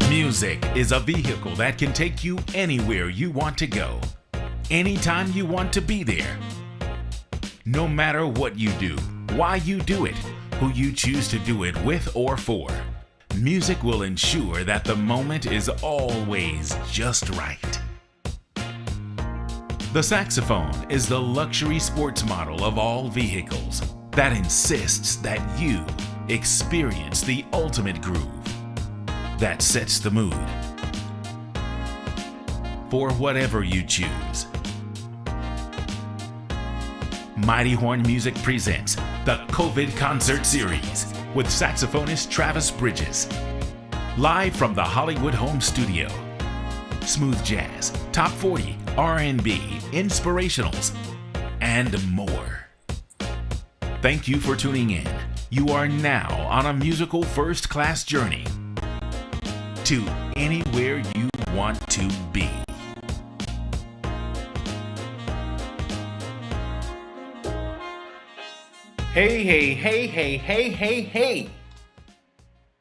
Music is a vehicle that can take you anywhere you want to go, anytime you want to be there. No matter what you do, why you do it, who you choose to do it with or for, music will ensure that the moment is always just right. The saxophone is the luxury sports model of all vehicles that insists that you experience the ultimate groove that sets the mood for whatever you choose. Mighty Horn Music presents the COVID Concert Series with saxophonist Travis Bridges. Live from the Hollywood Home Studio. Smooth jazz, top 40, R&B, inspirationals, and more. Thank you for tuning in. You are now on a musical first-class journey to anywhere you want to be. Hey.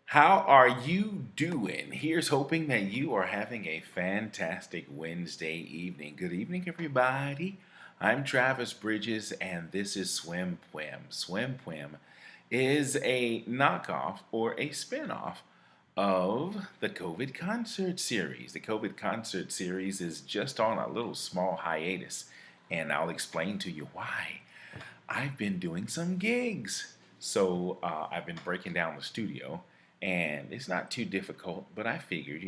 How are you doing? Here's hoping that you are having a fantastic Wednesday evening. Good evening, everybody. I'm Travis Bridges, and this is Swym Pwym. Swym Pwym is a knockoff or a spinoff of the COVID Concert Series. The COVID Concert Series is just on a little small hiatus, and I'll explain to you why. I've been doing some gigs. So I've been breaking down the studio, and it's not too difficult, but I figured,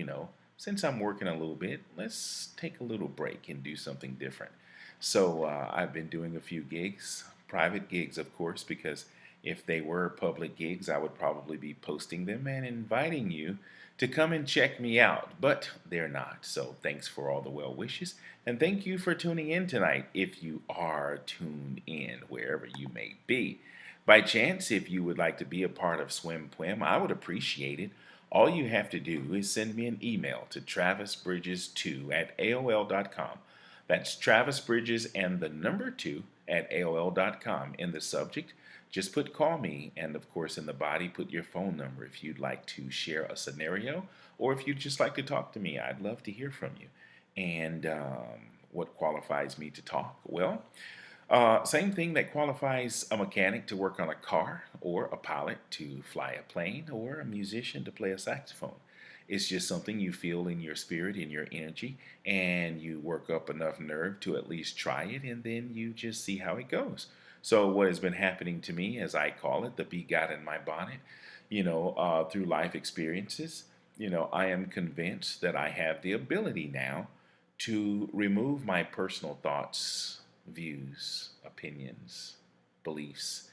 since I'm working a little bit, let's take a little break and do something different. So I've been doing a few gigs, private gigs, of course, because if they were public gigs, I would probably be posting them and inviting you to come and check me out, but they're not. So thanks for all the well wishes, and thank you for tuning in tonight if you are tuned in, wherever you may be. By chance, if you would like to be a part of Swym Pwym, I would appreciate it. All you have to do is send me an email to travisbridges2@aol.com. That's Travis Bridges and the number 2 at aol.com. In the subject, just put call me, and of course in the body put your phone number if you'd like to share a scenario, or if you'd just like to talk to me. I'd love to hear from you. And what qualifies me to talk? Well, same thing that qualifies a mechanic to work on a car, or a pilot to fly a plane, or a musician to play a saxophone. It's just something you feel in your spirit, in your energy, and you work up enough nerve to at least try it, and then you just see how it goes. So what has been happening to me, as I call it, the bee got in my bonnet, through life experiences, I am convinced that I have the ability now to remove my personal thoughts, views, opinions, beliefs,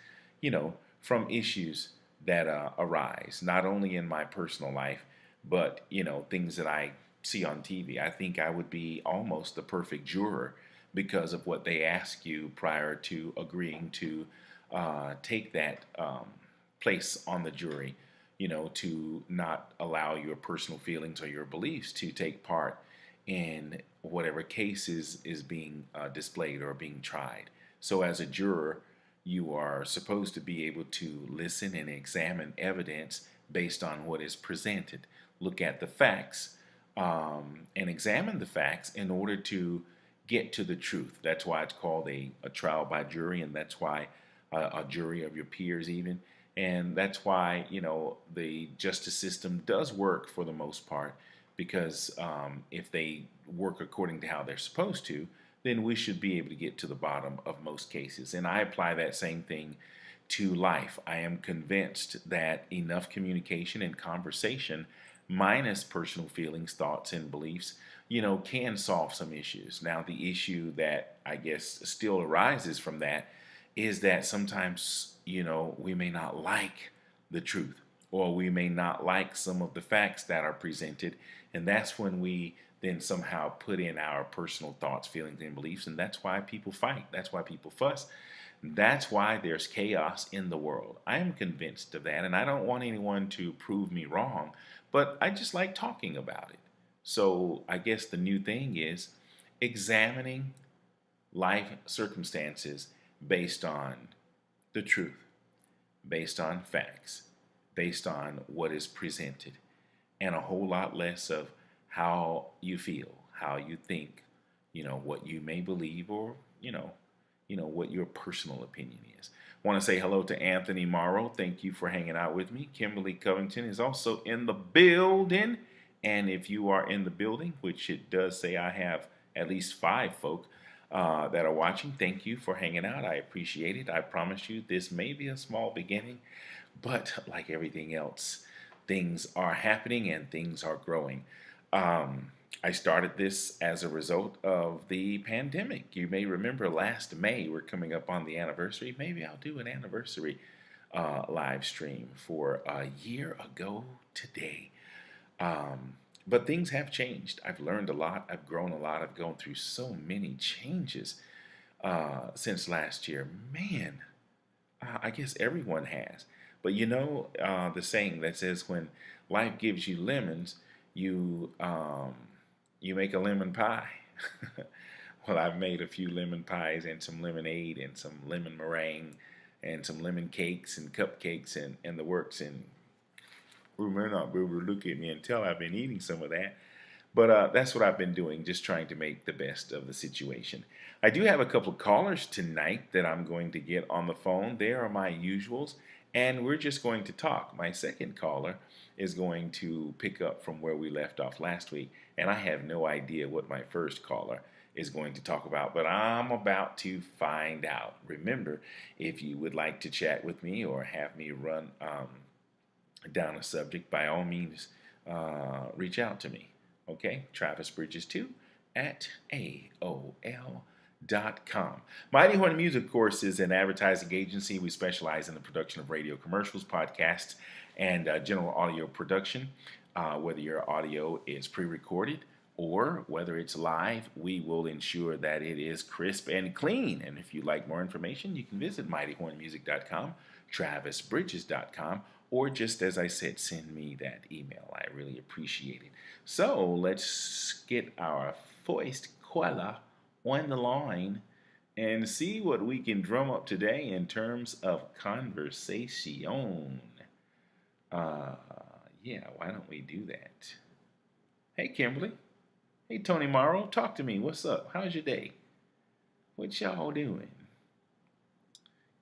from issues that arise, not only in my personal life, but, things that I see on TV. I think I would be almost the perfect juror because of what they ask you prior to agreeing to take that place on the jury, to not allow your personal feelings or your beliefs to take part in whatever case is being displayed or being tried. So as a juror, you are supposed to be able to listen and examine evidence based on what is presented. Look at the facts and examine the facts in order to get to the truth. That's why it's called a trial by jury, and that's why a jury of your peers even. And that's why, the justice system does work for the most part, because if they work according to how they're supposed to, then we should be able to get to the bottom of most cases. And I apply that same thing to life. I am convinced that enough communication and conversation, minus personal feelings, thoughts, and beliefs, can solve some issues. Now, the issue that I guess still arises from that is that sometimes, we may not like the truth, or we may not like some of the facts that are presented, and that's when we then somehow put in our personal thoughts, feelings, and beliefs, and that's why people fight. That's why people fuss. That's why there's chaos in the world. I am convinced of that, and I don't want anyone to prove me wrong, but I just like talking about it. So I guess the new thing is examining life circumstances based on the truth, based on facts, based on what is presented, and a whole lot less of how you feel, how you think, what you may believe, or what your personal opinion is. I want to say hello to Anthony Morrow. Thank you for hanging out with me. Kimberly Covington is also in the building. And if you are in the building, which it does say I have at least 5 folk that are watching, thank you for hanging out. I appreciate it. I promise you this may be a small beginning, but like everything else, things are happening and things are growing. I started this as a result of the pandemic. You may remember last May, we're coming up on the anniversary. Maybe I'll do an anniversary live stream for a year ago today. But things have changed. I've learned a lot. I've grown a lot. I've gone through so many changes since last year. Man, I guess everyone has. But the saying that says when life gives you lemons, you make a lemon pie. Well, I've made a few lemon pies and some lemonade and some lemon meringue and some lemon cakes and cupcakes and the works. And you may not be able to look at me and tell I've been eating some of that. But that's what I've been doing, just trying to make the best of the situation. I do have a couple of callers tonight that I'm going to get on the phone. They are my usuals, and we're just going to talk. My second caller is going to pick up from where we left off last week, and I have no idea what my first caller is going to talk about, but I'm about to find out. Remember, if you would like to chat with me or have me run down a subject, by all means, reach out to me. Okay, Travis Bridges 2 at AOL.com. Mighty Horn Music, of course, is an advertising agency. We specialize in the production of radio commercials, podcasts, and general audio production. Whether your audio is pre-recorded or whether it's live, we will ensure that it is crisp and clean. And if you'd like more information, you can visit mightyhornmusic.com, travisbridges.com, or just as I said, send me that email. I really appreciate it. So let's get our first caller on the line and see what we can drum up today in terms of conversation. Yeah, why don't we do that? Hey, Kimberly. Hey, Tony Morrow. Talk to me. What's up? How's your day? What y'all doing?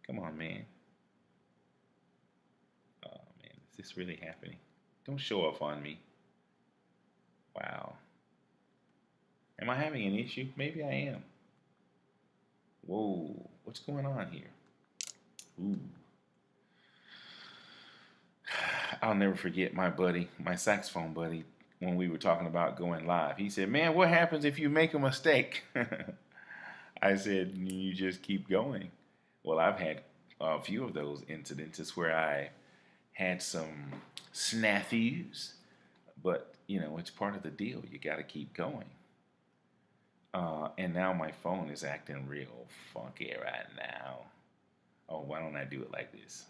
Come on, man. Oh, man. Is this really happening? Don't show off on me. Wow. Am I having an issue? Maybe I am. Whoa. What's going on here? Ooh. I'll never forget my buddy, my saxophone buddy, when we were talking about going live. He said, man, what happens if you make a mistake? I said, you just keep going. Well, I've had a few of those incidences where I had some snafus, but, it's part of the deal. You got to keep going. And now my phone is acting real funky right now. Oh, why don't I do it like this?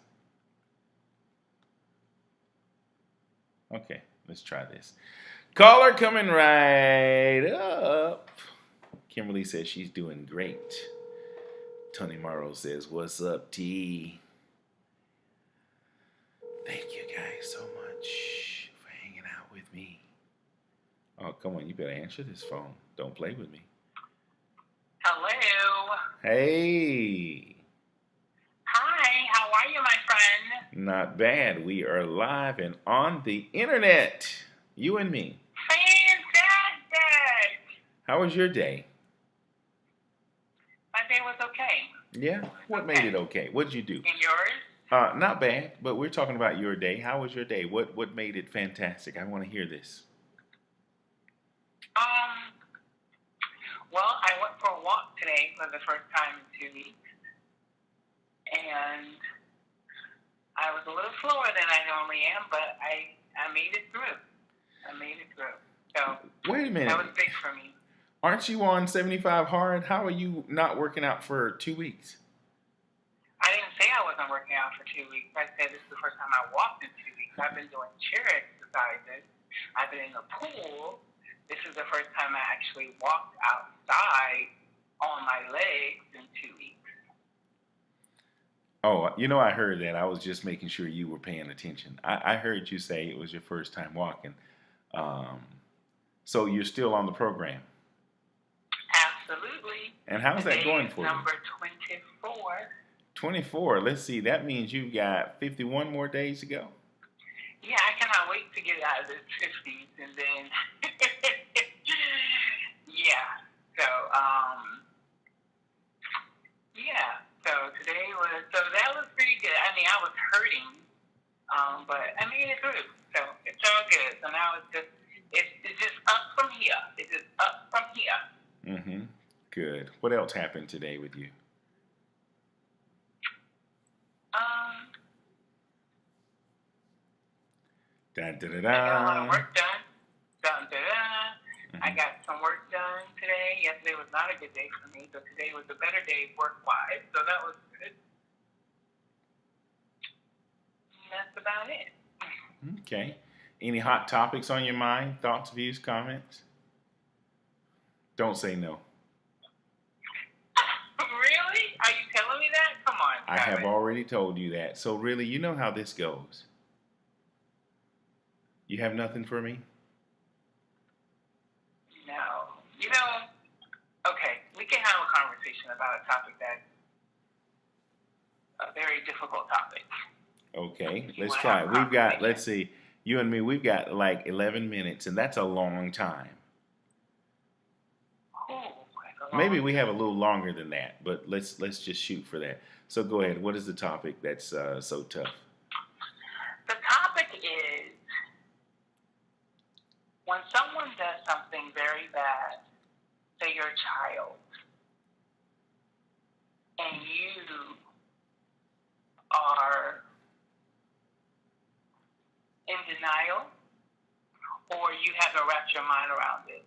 Okay, let's try this. Caller coming right up. Kimberly says she's doing great. Tony Morrow says, what's up, T? Thank you guys so much for hanging out with me. Oh, come on, you better answer this phone. Don't play with me. Hello. Hey. Hi, how are you, my friend? Not bad. We are live and on the internet. You and me. Fantastic. How was your day? My day was okay. Yeah? What made it okay? What did you do? And yours? Not bad, but we're talking about your day. How was your day? What made it fantastic? I want to hear this. Well, I went for a walk today for the first time in 2 weeks. And I was a little slower than I normally am, but I made it through. So wait a minute. That was big for me. Aren't you on 75 hard? How are you not working out for 2 weeks? I didn't say I wasn't working out for 2 weeks. I said this is the first time I walked in 2 weeks. I've been doing chair exercises. I've been in the pool. This is the first time I actually walked outside on my legs in 2 weeks. Oh, you know, I heard that. I was just making sure you were paying attention. I heard you say it was your first time walking. Um, so you're still on the program. Absolutely. And how's that Today going is for you? number 24. 24. Let's see. That means you've got 51 more days to go. Yeah, I cannot wait to get out of the 50s and then, yeah. So, yeah. So that was pretty good. I mean, I was hurting, but I made it through. So it's all good. So now it's just up from here. It's just up from here. Mm-hmm. Good. What else happened today with you? Um, Da da da I got a lot of da. work done. Dun, dun, dun. I Mm-hmm. got some work done today. Yesterday was not a good day for me, so today was a better day work-wise. So that was good. And that's about it. Okay. Any hot topics on your mind? Thoughts, views, comments? Don't say no. Really? Are you telling me that? Come on, I have Travis. already told you that. So really, you know how this goes. You have nothing for me? No. Okay, we can have a conversation about a topic that's a very difficult topic. Okay, If you let's want to try. have a We've got, conversation. let's see, you and me, we've got like 11 minutes, and that's a long time. Ooh, that's a Maybe long we have a time. little longer than that, but let's just shoot for that. So go ahead. What is the topic that's so tough? The topic is when someone does something very bad to your child, and you are in denial, or you haven't wrapped your mind around it.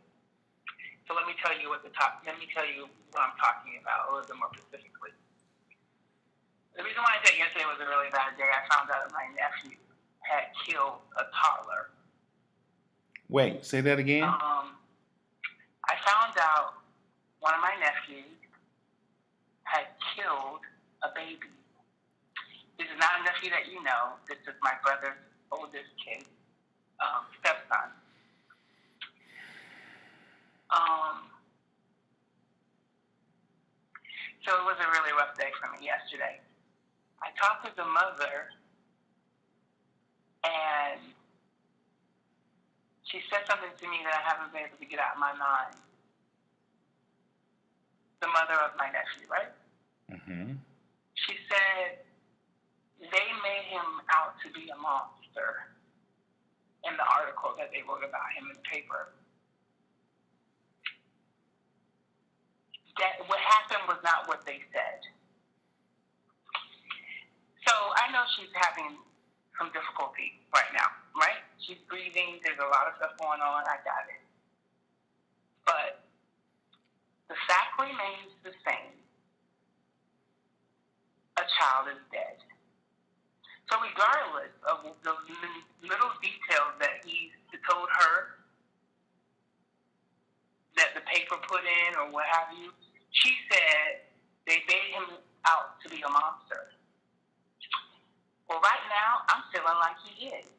So let me tell you what I'm talking about a little bit more specifically. The reason why I said yesterday was a really bad day, I found out that my nephew had killed a toddler. Wait, say that again? I found out one of my nephews had killed a baby. This is not a nephew that you know. This is my brother's oldest kid, stepson. So it was a really rough day for me yesterday. I talked to the mother, and she said something to me that I haven't been able to get out of my mind. The mother of my nephew, right? Mm-hmm. She said they made him out to be a monster in the article that they wrote about him in the paper. That what happened was not what they said. So I know she's having some difficulty right now, right? She's breathing. There's a lot of stuff going on. I got it. But the fact remains the same. A child is dead. So regardless of the little details that he told her that the paper put in or what have you, she said they made him out to be a monster. Well, right now, I'm feeling like he is.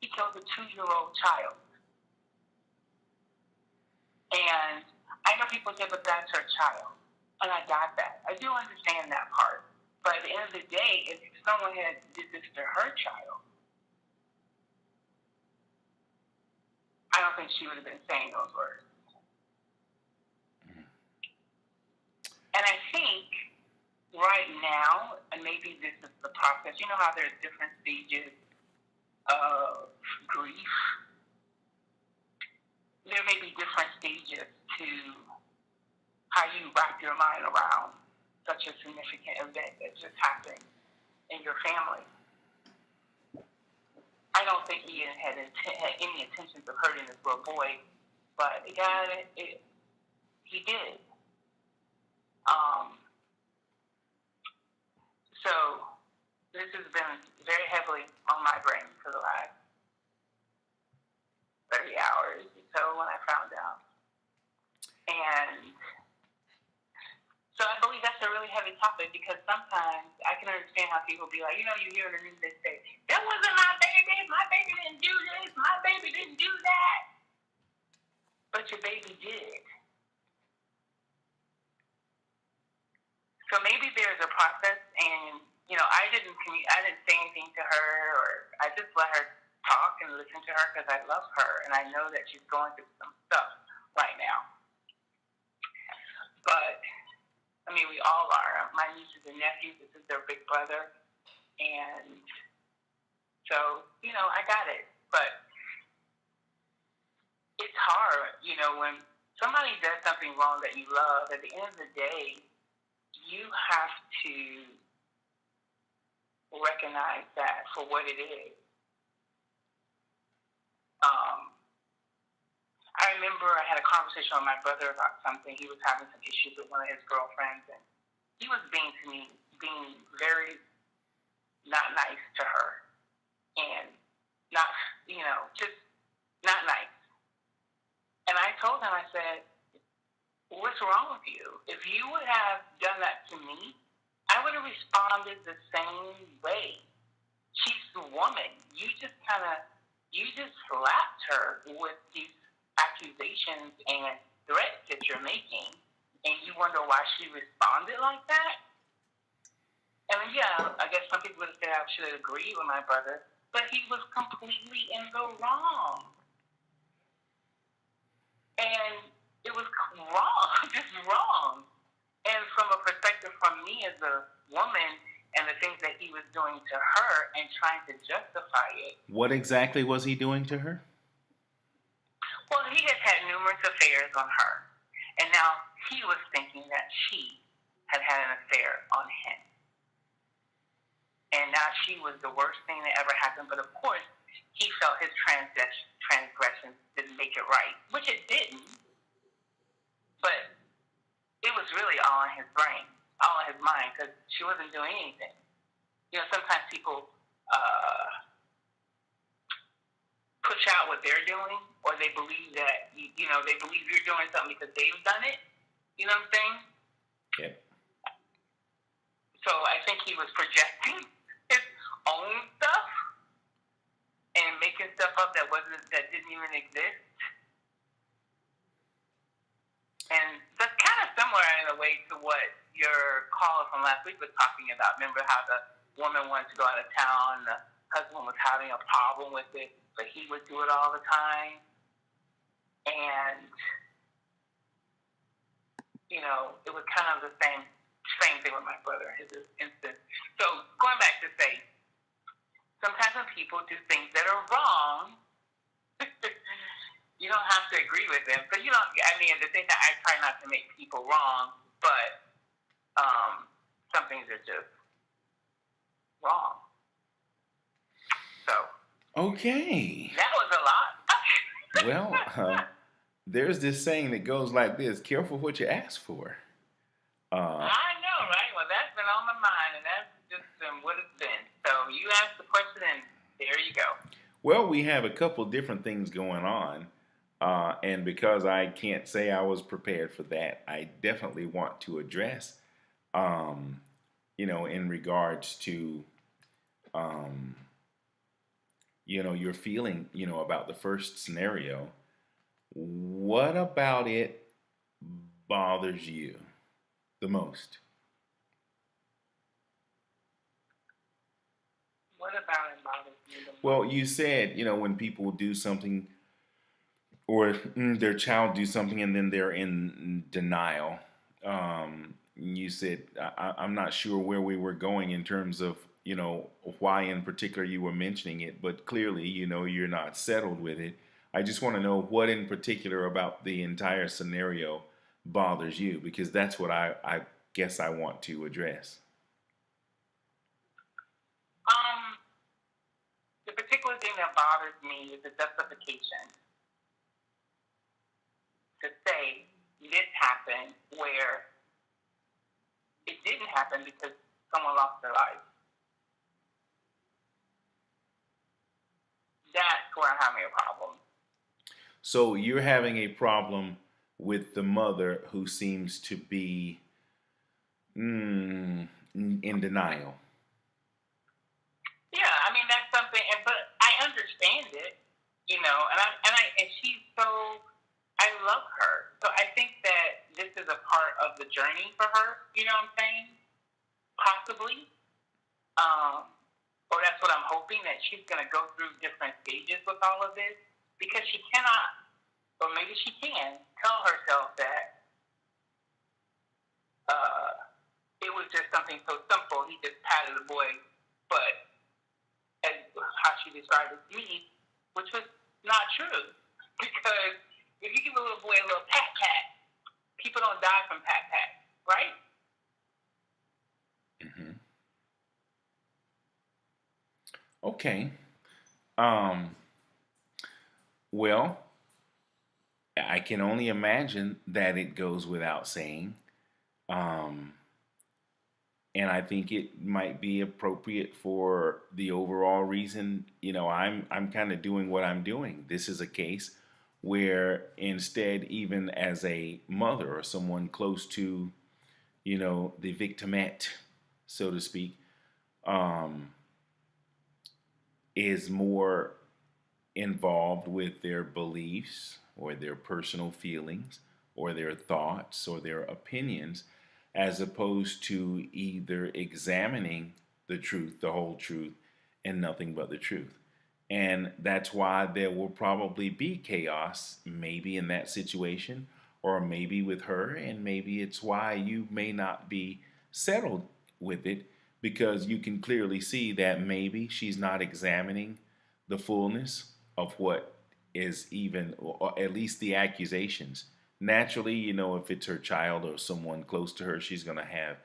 He killed a 2-year-old child. And I know people say, but that's her child. And I got that. I do understand that part. But at the end of the day, if someone had did this to her child, I don't think she would have been saying those words. And I think right now, and maybe this is the process, you know how there's different stages of grief? There may be different stages to how you wrap your mind around such a significant event that just happened in your family. I don't think he had any intentions of hurting this little boy, but he did. So this has been very heavily on my brain for the last 30 hours or so when I found out. And so I believe that's a really heavy topic because sometimes I can understand understand how people be like, you hear the news, they say, that wasn't my baby didn't do this, my baby didn't do that. But your baby did. So maybe there's a process, and I didn't say anything to her, or I just let her talk and listen to her because I love her, and I know that she's going through some stuff right now. But we all are. My nieces and nephews, this is their big brother, and so I got it. But it's hard, when somebody does something wrong that you love. At the end of the day, you have to recognize that for what it is. I remember I had a conversation with my brother about something. He was having some issues with one of his girlfriends, and he was being very not nice to her, and not, just not nice. And I told him, I said, what's wrong with you? If you would have done that to me, I would have responded the same way. She's a woman. You just slapped her with these accusations and threats that you're making, and you wonder why she responded like that? And I guess some people would say I should agree with my brother, but he was completely in the wrong. And it was wrong, just wrong. And from a perspective from me as a woman and the things that he was doing to her and trying to justify it. What exactly was he doing to her? Well, he has had numerous affairs on her. And now he was thinking that she had an affair on him. And now she was the worst thing that ever happened. But of course, he felt his transgressions didn't make it right, which it didn't. But it was really all in his brain, all in his mind, because she wasn't doing anything. Sometimes people push out what they're doing, or they believe that, they believe you're doing something because they've done it. You know what I'm saying? Yeah. So I think he was projecting his own stuff and making stuff up that didn't even exist. And that's kind of similar in a way to what your caller from last week was talking about. Remember how the woman wanted to go out of town, and the husband was having a problem with it, but he would do it all the time. And, it was kind of the same thing with my brother in his instance. So going back to say, sometimes when people do things that are wrong, you don't have to agree with them. But at the same time, I try not to make people wrong, but some things are just wrong. So. Okay. That was a lot. Well, there's this saying that goes like this: careful what you ask for. I know, right? Well, that's been on my mind, and that's just what it's been. So you asked the question, and there you go. Well, we have a couple different things going on. And because I can't say I was prepared for that, I definitely want to address, in regards to, your feeling, about the first scenario. What about it bothers you the most? What about it bothers you the most? Well, you said, when people do something, or their child do something and then they're in denial. You said, I'm not sure where we were going in terms of, why in particular you were mentioning it, but clearly, you're not settled with it. I just want to know what in particular about the entire scenario bothers you, because that's what I guess I want to address. The particular thing that bothers me is the justification. To say this happened where it didn't happen because someone lost their life. That's where I'm having a problem. So you're having a problem with the mother who seems to be in denial. And she's so, I love her. So I think that this is a part of the journey for her. You know what I'm saying? Possibly. Or that's what I'm hoping, that she's going to go through different stages with all of this, because she cannot, or maybe she can, tell herself that it was just something so simple. He just patted the boy, but as how she described it to me, which was not true. Because if you give a little boy a little pat pat, people don't die from pat pat, right? Mm-hmm. Okay. Um, well, I can only imagine that it goes without saying. Um, and I think it might be appropriate for the overall reason, I'm kind of doing what I'm doing. This is a case where instead, even as a mother or someone close to, the victimette, so to speak, um, is more involved with their beliefs or their personal feelings or their thoughts or their opinions, as opposed to either examining the truth, the whole truth, and nothing but the truth. And that's why there will probably be chaos, maybe in that situation, or maybe with her, and maybe it's why you may not be settled with it, because you can clearly see that maybe she's not examining the fullness of what is even, or at least the accusations. Naturally, if it's her child or someone close to her, she's going to have,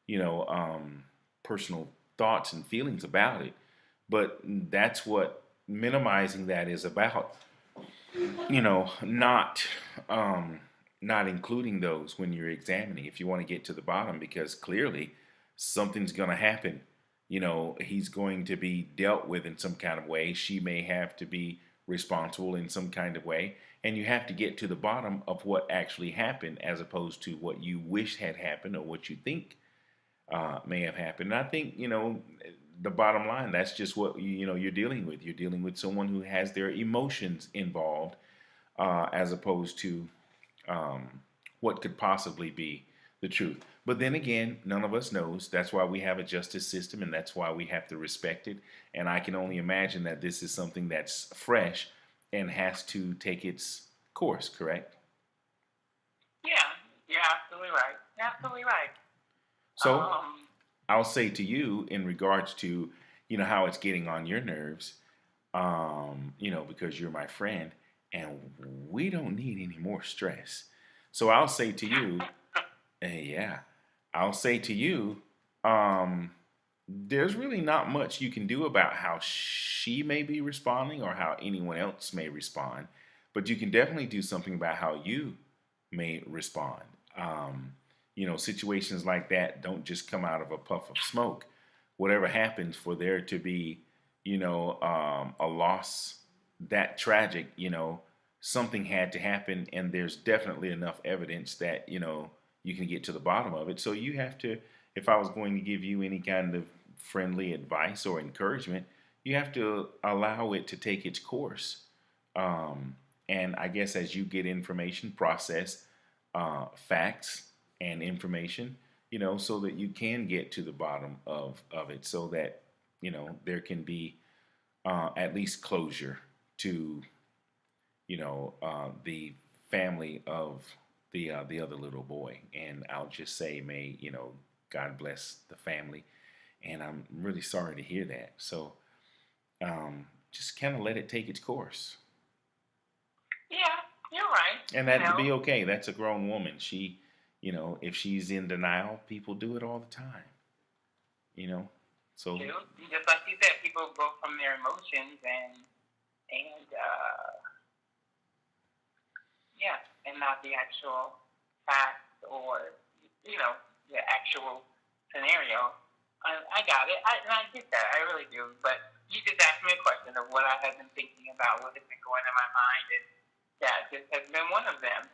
you know, um, personal thoughts and feelings about it. But that's what minimizing that is about. Not not including those when you're examining. If you want to get to the bottom, because clearly something's going to happen. He's going to be dealt with in some kind of way. She may have to be responsible in some kind of way. And you have to get to the bottom of what actually happened, as opposed to what you wish had happened or what you think may have happened. And I think, the bottom line, that's just what you're dealing with. You're dealing with someone who has their emotions involved, as opposed to um, what could possibly be the truth. But then again, none of us knows. That's why we have a justice system, and that's why we have to respect it. And I can only imagine that this is something that's fresh and has to take its course, correct? Yeah, you're absolutely right. You're absolutely right. So I'll say to you, in regards to, how it's getting on your nerves, because you're my friend, and we don't need any more stress. So I'll say to you, yeah, I'll say to you, um, there's really not much you can do about how she may be responding or how anyone else may respond, but you can definitely do something about how you may respond. Um, Situations like that don't just come out of a puff of smoke. Whatever happens, for there to be, a loss that tragic, something had to happen, and there's definitely enough evidence that, you can get to the bottom of it. So you have to, if I was going to give you any kind of friendly advice or encouragement, you have to allow it to take its course. And I guess as you get information, process facts and information, so that you can get to the bottom of it, so that, there can be at least closure to, the family of the other little boy. And I'll just say, may, God bless the family. And I'm really sorry to hear that. So just kind of let it take its course. Yeah, you're right. And that would be okay. That's a grown woman. She, if she's in denial, people do it all the time. So just like you said, people go from their emotions and yeah, and not the actual facts or the actual scenario. I got it. I get that. I really do. But you just asked me a question of what I have been thinking about, what has been going in my mind, and that just has been one of them.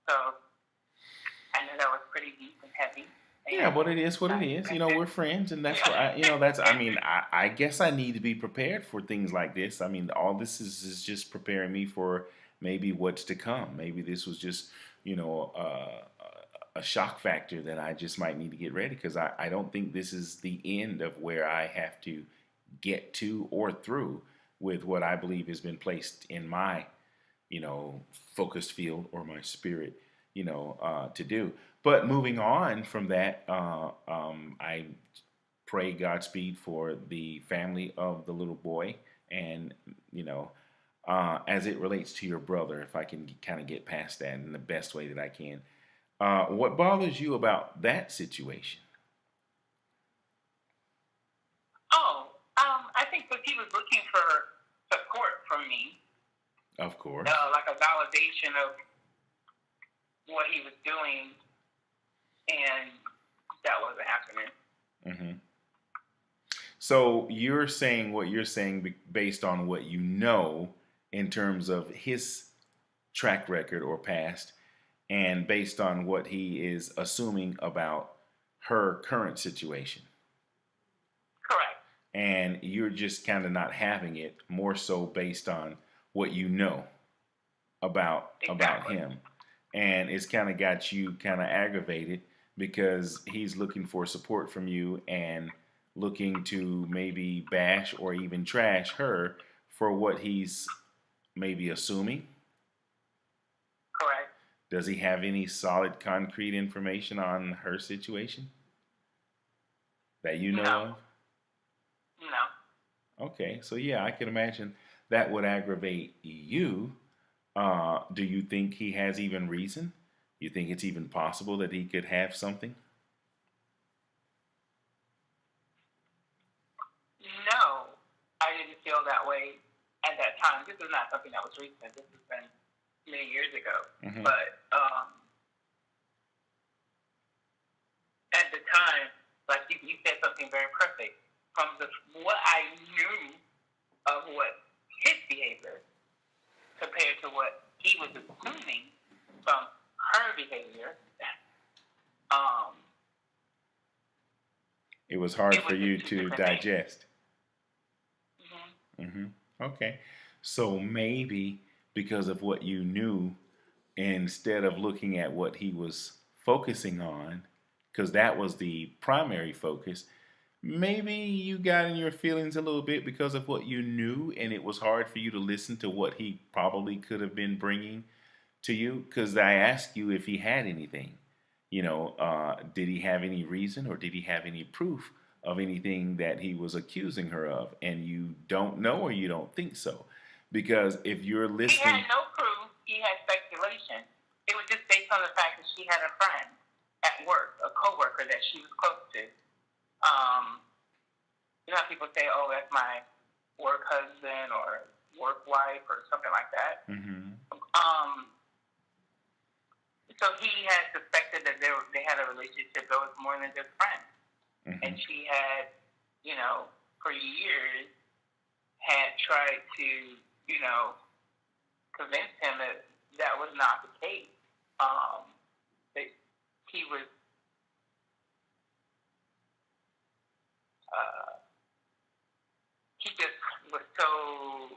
So I know that was pretty deep and heavy. Yeah, but it and is what it I is. expected. We're friends, and that's what Yeah. I mean, I guess I need to be prepared for things like this. I mean, all this is just preparing me for maybe what's to come. Maybe this was just, you know, a shock factor that I just might need to get ready because I don't think this is the end of where I have to get to or through with what I believe has been placed in my focused field or my spirit, to do. But moving on from that, I pray Godspeed for the family of the little boy, and as it relates to your brother, if I can kind of get past that in the best way that I can. What bothers you about that situation? Oh, I think that he was looking for support from me, Of course. like a validation of what he was doing, and that wasn't happening. Hmm. So you're saying what you're saying based on what you know in terms of his track record or past, and based on what he is assuming about her current situation. Correct. And you're just kind of not having it more so based on what you know about Exactly. him. And it's kind of got you kind of aggravated because he's looking for support from you and looking to maybe bash or even trash her for what he's maybe assuming. Correct. Does he have any solid concrete information on her situation that you know No. of? No. Okay, so yeah, I can imagine that would aggravate you. Do you think he has even reason? You think it's even possible that he could have something? No. I didn't feel that way at that time. This is not something that was recent. This has been many years ago. Hmm. But at the time, like you said something very perfect. From what I knew of what his behavior compared to what he was assuming from her behavior, um, It was hard it for was you just two to different things. digest. Hmm. Okay, so maybe because of what you knew, instead of looking at what he was focusing on, because that was the primary focus, maybe you got in your feelings a little bit because of what you knew, and it was hard for you to listen to what he probably could have been bringing to you. Because I asked you if he had anything. Did he have any reason or did he have any proof of anything that he was accusing her of? And you don't know or you don't think so. Because if you're He had listening, no proof. He had speculation. It was just based on the fact that she had a friend at work, a coworker that she was close to. Um, you know how people say, "Oh, that's my work husband or work wife or something like that." mm-hmm, So he had suspected that they had a relationship that was more than just friends, mm-hmm, and she had, for years had tried to, convince him that that was not the case. That he was, uh, he just was so,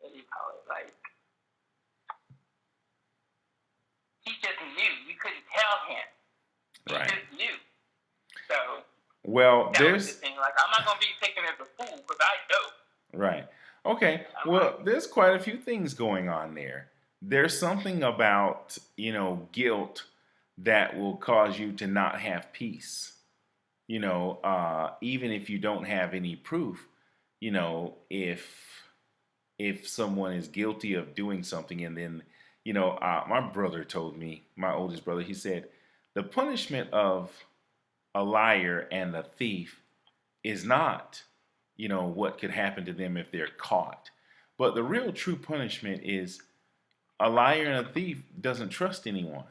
what do you call it? Like, he just knew. You couldn't tell him. He right. just knew. So Well, that was the there's thing. Like, I'm not gonna be taken as a fool because I know. right. Okay. I'm like, Well, there's quite a few things going on there. There's something about, guilt that will cause you to not have peace. Even if you don't have any proof, if someone is guilty of doing something, and then, my brother told me, my oldest brother, he said, the punishment of a liar and a thief is not, what could happen to them if they're caught. But the real true punishment is a liar and a thief doesn't trust anyone.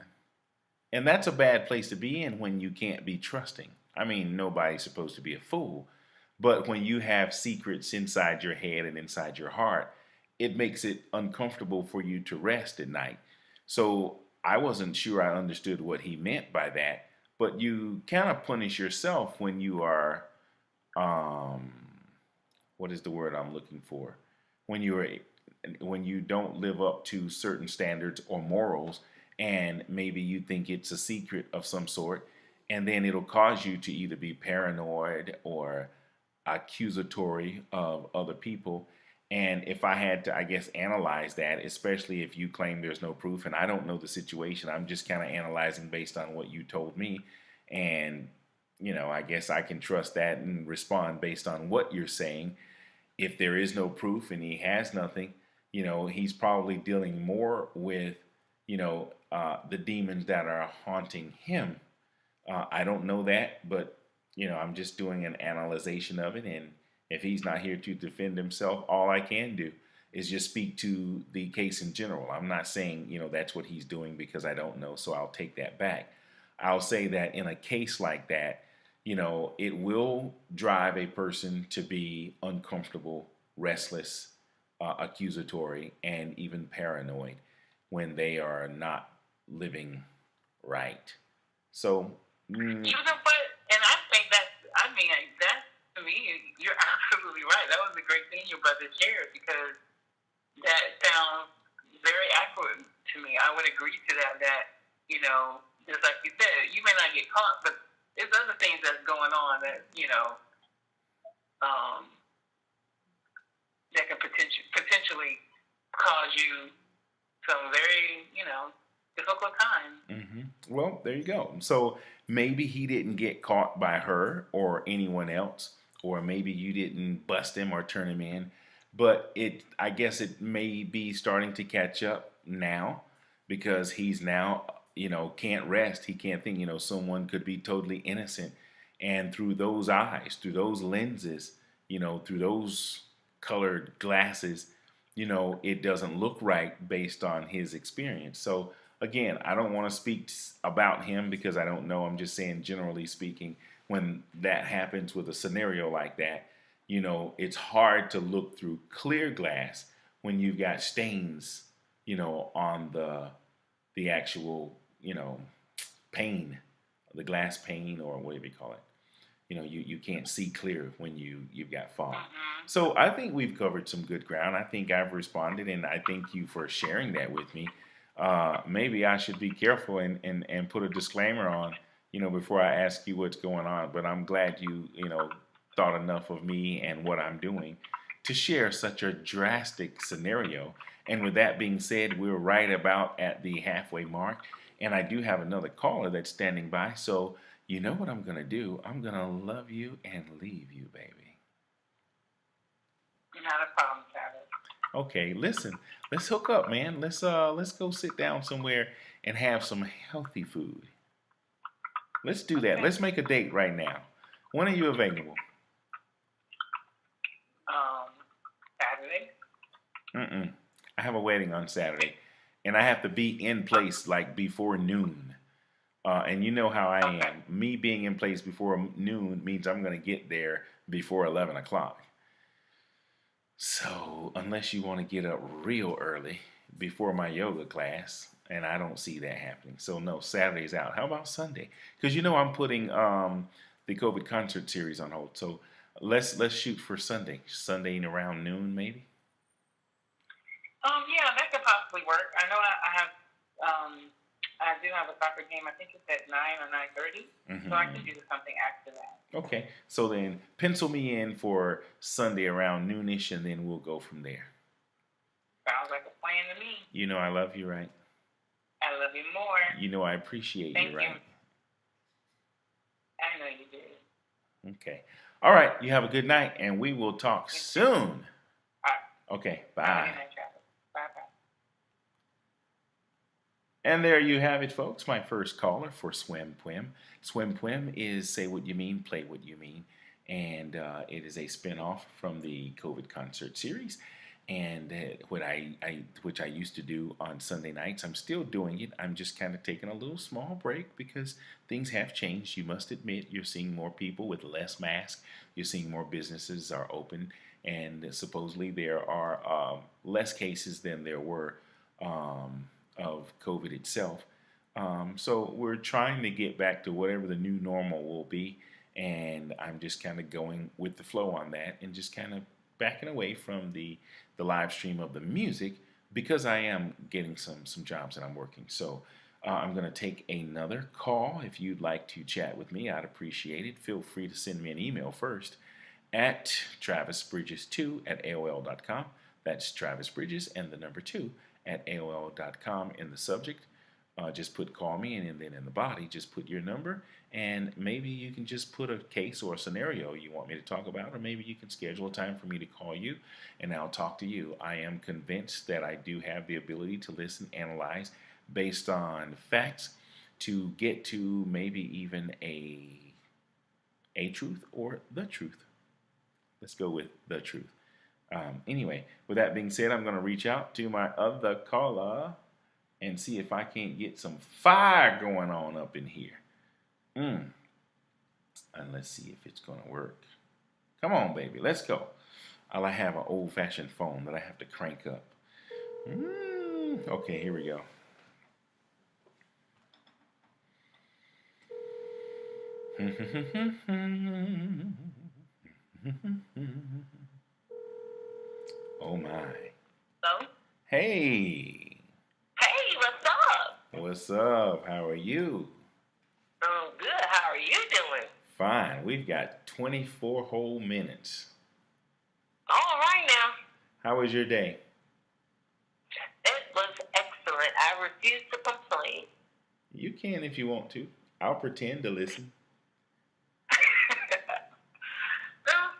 And that's a bad place to be in when you can't be trusting. I mean, nobody's supposed to be a fool. But when you have secrets inside your head and inside your heart, it makes it uncomfortable for you to rest at night. So I wasn't sure I understood what he meant by that but you kind of punish yourself when you are, um, what is the word I'm looking for? When you are when you don't live up to certain standards or morals, and maybe you think it's a secret of some sort, and then it'll cause you to either be paranoid or accusatory of other people. And if I had to, I guess, analyze that, especially if you claim there's no proof and I don't know the situation, I'm just kind of analyzing based on what you told me. And, I guess I can trust that and respond based on what you're saying. If there is no proof and he has nothing, he's probably dealing more with, the demons that are haunting him. I don't know that, but I'm just doing an analyzation of it. And if he's not here to defend himself, all I can do is just speak to the case in general. I'm not saying that's what he's doing because I don't know, so I'll take that back. I'll say that in a case like that, it will drive a person to be uncomfortable, restless, accusatory, and even paranoid when they are not living right. So, You know what? And I think that to me, you're absolutely right. That was a great thing your brother shared because that sounds very accurate to me. I would agree to that. That just like you said, you may not get caught, but there's other things that's going on that that can potentially cause you some very difficult times. mm-hmm. Well, there you go. So maybe he didn't get caught by her or anyone else, or maybe you didn't bust him or turn him in. But I guess it may be starting to catch up now because he's now, can't rest. He can't think, someone could be totally innocent. And through those eyes, through those lenses, through those colored glasses, it doesn't look right based on his experience. So again, I don't want to speak about him because I don't know. I'm just saying, generally speaking, when that happens with a scenario like that, it's hard to look through clear glass when you've got stains, on the actual, pane, the glass pane or whatever you call it. You can't see clear when you've got fog. So I think we've covered some good ground. I think I've responded, and I thank you for sharing that with me. Maybe I should be careful and put a disclaimer on, before I ask you what's going on. But I'm glad you thought enough of me and what I'm doing to share such a drastic scenario. And with that being said, we're right about at the halfway mark, and I do have another caller that's standing by. So you know what I'm going to do? I'm going to love you and leave you, baby. Not a problem, Travis. Okay, listen. Let's hook up, man. Let's go sit down somewhere and have some healthy food. Let's do that. Okay. Let's make a date right now. When are you available? Saturday. I have a wedding on Saturday, and I have to be in place like before noon. And you know how I am. Me being in place before noon means I'm going to get there before 11 o'clock. So, unless you want to get up real early before my yoga class, and I don't see that happening. So, no, Saturday's out. How about Sunday? Because I'm putting the COVID concert series on hold. So, let's shoot for Sunday. Sunday around noon, maybe? Yeah, that could possibly work. I know I do have a soccer game. I think it's at 9 or 9:30. So I can do something after that. Okay. So then pencil me in for Sunday around noonish, and then we'll go from there. Sounds like a plan to me. I love you, right? I love you more. I appreciate Thank you, right? I know you do. Okay. All right. You have a good night, and we will talk soon. All right. Okay. Have a Bye. good night, Travis. Bye-bye. And there you have it, folks. My first caller for Swym Pwym. Swym Pwym is Say What You Mean, Play What You Mean. And it is a spinoff from the COVID concert series. And which I used to do on Sunday nights. I'm still doing it. I'm just kind of taking a little small break because things have changed. You must admit you're seeing more people with less masks. You're seeing more businesses are open. And supposedly there are less cases than there were of COVID itself. So we're trying to get back to whatever the new normal will be, and I'm just kind of going with the flow on that, and just kind of backing away from the live stream of the music because I am getting some jobs that I'm working. So I'm going to take another call. If you'd like to chat with me, I'd appreciate it. Feel free to send me an email first at travisbridges2 at AOL.com. That's Travis Bridges and the number 2 at AOL.com in the subject. Just put call me, and then in the body, just put your number, and maybe you can just put a case or a scenario you want me to talk about, or maybe you can schedule a time for me to call you, and I'll talk to you. I am convinced that I do have the ability to listen, analyze, based on facts, to get to maybe even a truth or the truth. Let's go with the truth. Anyway, with that being said, I'm going to reach out to my other caller and see if I can't get some fire going on up in here. And let's see if it's going to work. Come on, baby. Let's go. I have an old-fashioned phone that I have to crank up. Okay, here we go. Oh, my. Hello? Hey. Hey, what's up? What's up? How are you? I'm good. How are you doing? Fine. We've got 24 whole minutes. All right now. How was your day? It was excellent. I refuse to complain. You can if you want to. I'll pretend to listen. Well,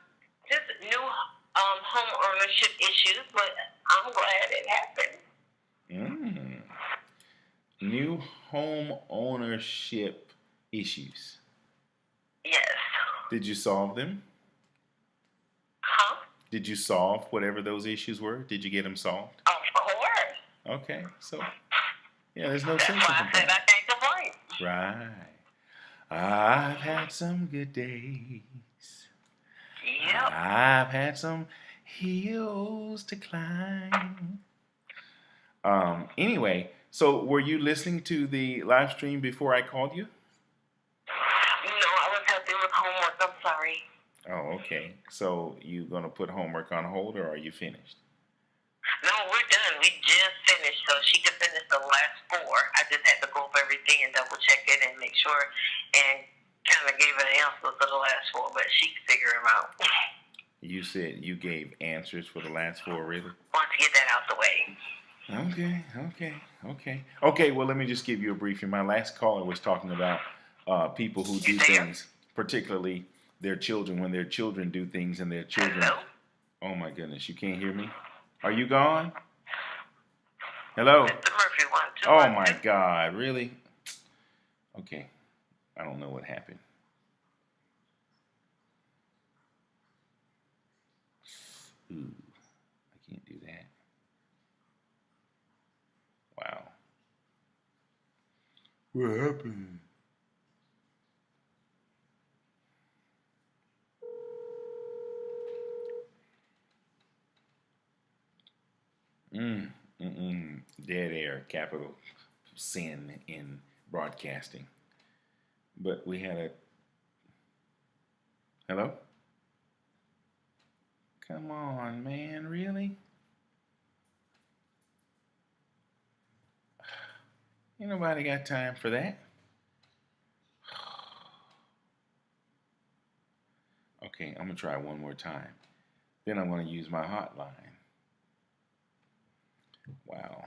just new home ownership issues, but I'm glad it happened. New home ownership issues. Yes. Did you solve them? Huh? Did you solve whatever those issues were? Did you get them solved? Of course. Okay, so yeah, there's no That's sense in why I said complaining. I can't complain. Right. I've had some good days. Yep. I've had some hills to climb. Anyway, so were you listening to the live stream before I called you? No, I was helping with homework. I'm sorry. Oh, okay. So you gonna put homework on hold, or are you finished? No, we're done. We just finished, so she could finish the last 4. I just had to go over everything and double check it and make sure, and kind of gave an answer for the last 4, but she could figure them out. You said you gave answers for the last 4, really? Want to get that out the way. Okay, well, let me just give you a briefing. My last caller was talking about people who do things, particularly their children, when their children do things and their children... Hello? Oh, my goodness, you can't hear me? Are you gone? Hello? Mr. Murphy, 1, 2, Oh, 1, my 2. God, really? Okay, I don't know what happened. Ooh, I can't do that. Wow. What happened? Dead air, capital sin in broadcasting. But we had a... Hello? Come on, man, really? Ain't nobody got time for that. Okay, I'm gonna try one more time. Then I'm gonna use my hotline. Wow.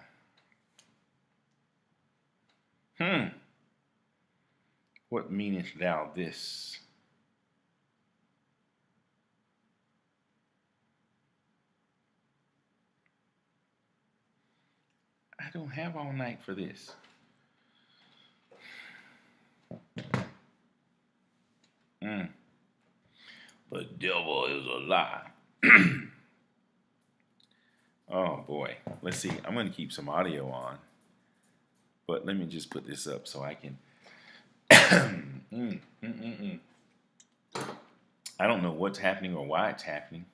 What meanest thou this? I don't have all night for this. The devil is a lie. Oh boy. Let's see. I'm going to keep some audio on. But let me just put this up so I can... I don't know what's happening or why it's happening.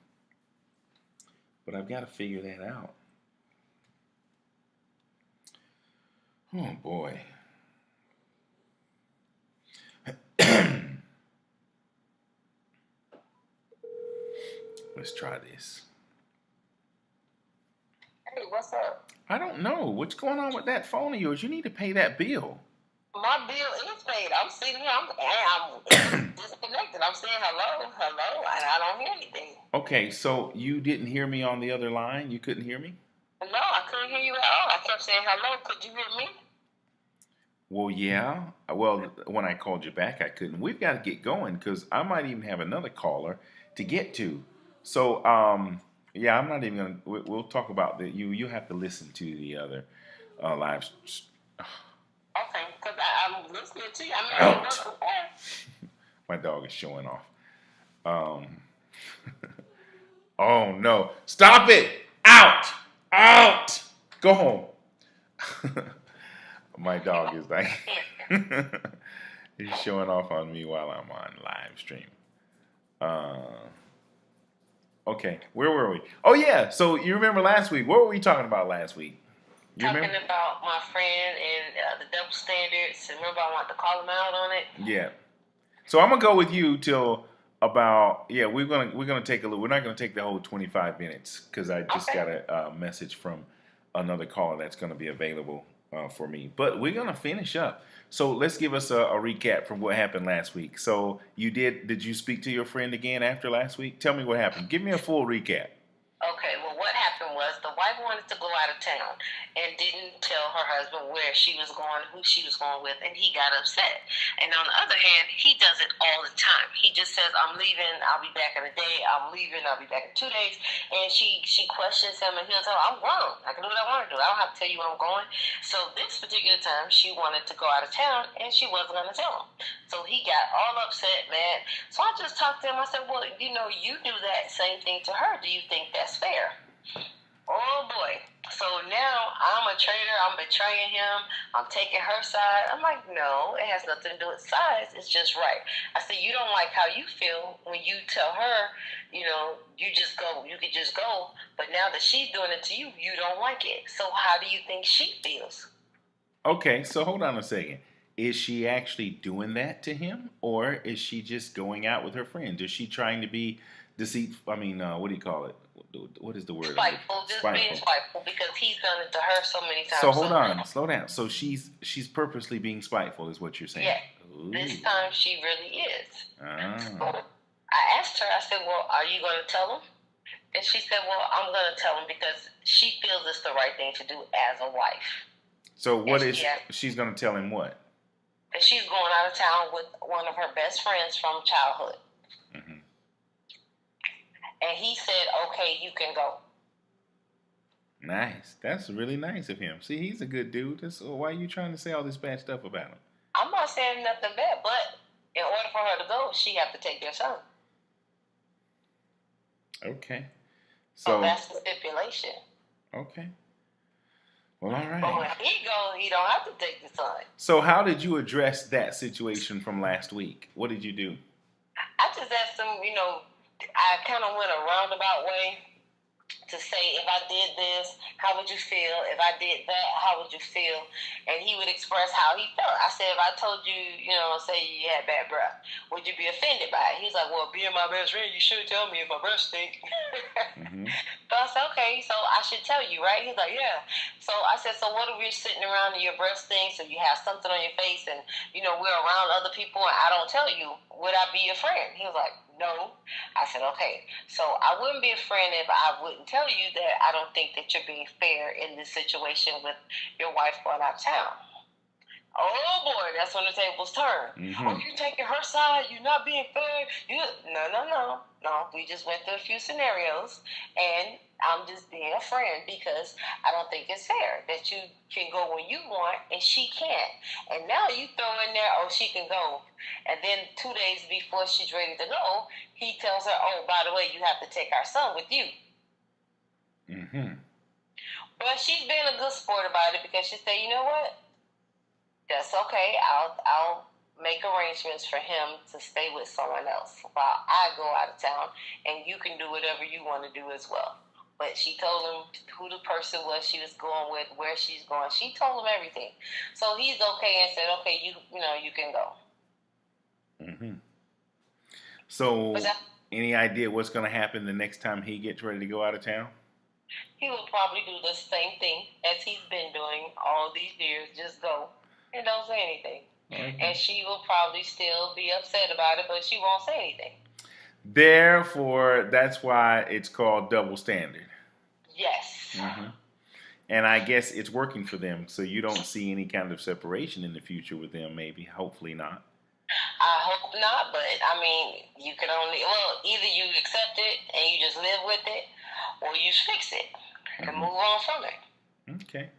But I've got to figure that out. Oh boy. Let's try this. Hey, what's up? I don't know. What's going on with that phone of yours? You need to pay that bill. My bill is paid. I'm sitting here. I'm disconnected. I'm saying hello, hello, and I don't hear anything. Okay, so you didn't hear me on the other line? You couldn't hear me? No, I couldn't hear you at all. I kept saying hello. Could you hear me? Well, yeah. Well, when I called you back, I couldn't. We've got to get going because I might even have another caller to get to. So, yeah, I'm not even gonna. We'll talk about that. You have to listen to the other live. Okay, because I'm listening to you. I mean, I Out. work with that. My dog is showing off. Um. Oh no! Stop it! Out! Out! Go home. My dog is like he's showing off on me while I'm on live stream. Okay, where were we? Oh yeah, so you remember last week? What were we talking about last week? You Talking remember? about my friend and the double standards. Remember, I want to call him out on it. Yeah. So I'm gonna go with you till about we're gonna take a little. We're not gonna take the whole 25 minutes because I just got Okay. a message from another caller that's gonna be available for me. But we're gonna finish up. So let's give us a recap from what happened last week. So you did you speak to your friend again after last week? Tell me what happened. Give me a full recap. Okay, well, what happened was the wife wanted to go out of town and didn't tell her husband where she was going, who she was going with, and he got upset. And on the other hand, he does it all the time. He just says, I'm leaving, I'll be back in a day, I'm leaving, I'll be back in 2 days. And she questions him, and he'll tell her, I'm grown. I can do what I want to do. I don't have to tell you where I'm going. So this particular time, she wanted to go out of town, and she wasn't going to tell him. So he got all upset, man. So I just talked to him. I said, well, you do that same thing to her. Do you think that's fair? Oh boy. So now I'm a traitor. I'm betraying him. I'm taking her side. I'm like, no, it has nothing to do with size. It's just right. I said, you don't like how you feel when you tell her, you just go. You could just go. But now that she's doing it to you, you don't like it. So how do you think she feels? Okay, so hold on a second. Is she actually doing that to him, or is she just going out with her friends? Is she trying to be deceitful? I mean, what do you call it? What is the word? Spiteful, just being spiteful because he's done it to her so many times. So hold on, slow down. So she's purposely being spiteful, is what you're saying? Yeah. Ooh. This time she really is. Ah. So I asked her. I said, "Well, are you going to tell him?" And she said, "Well, I'm going to tell him because she feels it's the right thing to do as a wife." So what is she's going to tell him? What? And she's going out of town with one of her best friends from childhood. Mm-hmm. And he said, "Okay, you can go." Nice. That's really nice of him. See, he's a good dude. Why are you trying to say all this bad stuff about him? I'm not saying nothing bad, but in order for her to go, she have to take their son. Okay. So that's the stipulation. Okay. Well, all right. But when he goes, he don't have to take the son. So how did you address that situation from last week? What did you do? I just asked him, I kind of went a roundabout way to say, if I did this, how would you feel? If I did that, how would you feel? And he would express how he felt. I said, if I told you, say you had bad breath, would you be offended by it? He's like, well, being my best friend, you should tell me if my breath stink. Mm-hmm. So I said, okay, so I should tell you, right? He's like, yeah. So I said, so what if you're sitting around and your breath stinks, or you have something on your face, and, we're around other people and I don't tell you, would I be your friend? He was like, no. I said, okay. So I wouldn't be a friend if I wouldn't tell you that I don't think that you're being fair in this situation with your wife going out of town. Oh boy, that's when the tables turn. Mm-hmm. Oh, you taking her side? You're not being fair. No. We just went through a few scenarios, and I'm just being a friend because I don't think it's fair that you can go when you want and she can't. And now you throw in there, oh, she can go. And then 2 days before she's ready to go, he tells her, oh, by the way, you have to take our son with you. Mm-hmm. But she's been a good sport about it because she said, you know what? That's okay. I'll make arrangements for him to stay with someone else while I go out of town, and you can do whatever you want to do as well. But she told him who the person was she was going with, where she's going. She told him everything. So he's okay and said, okay, you can go. Mm-hmm. So Any idea what's going to happen the next time he gets ready to go out of town? He will probably do the same thing as he's been doing all these years. Just go and don't say anything. Okay. And she will probably still be upset about it, but she won't say anything. Therefore, that's why it's called double standard. Yes. Mm-hmm. And I guess it's working for them, so you don't see any kind of separation in the future with them, maybe. Hopefully not. I hope not, but I mean, you can only, well, either you accept it and you just live with it, or you fix it and move on from it. Okay.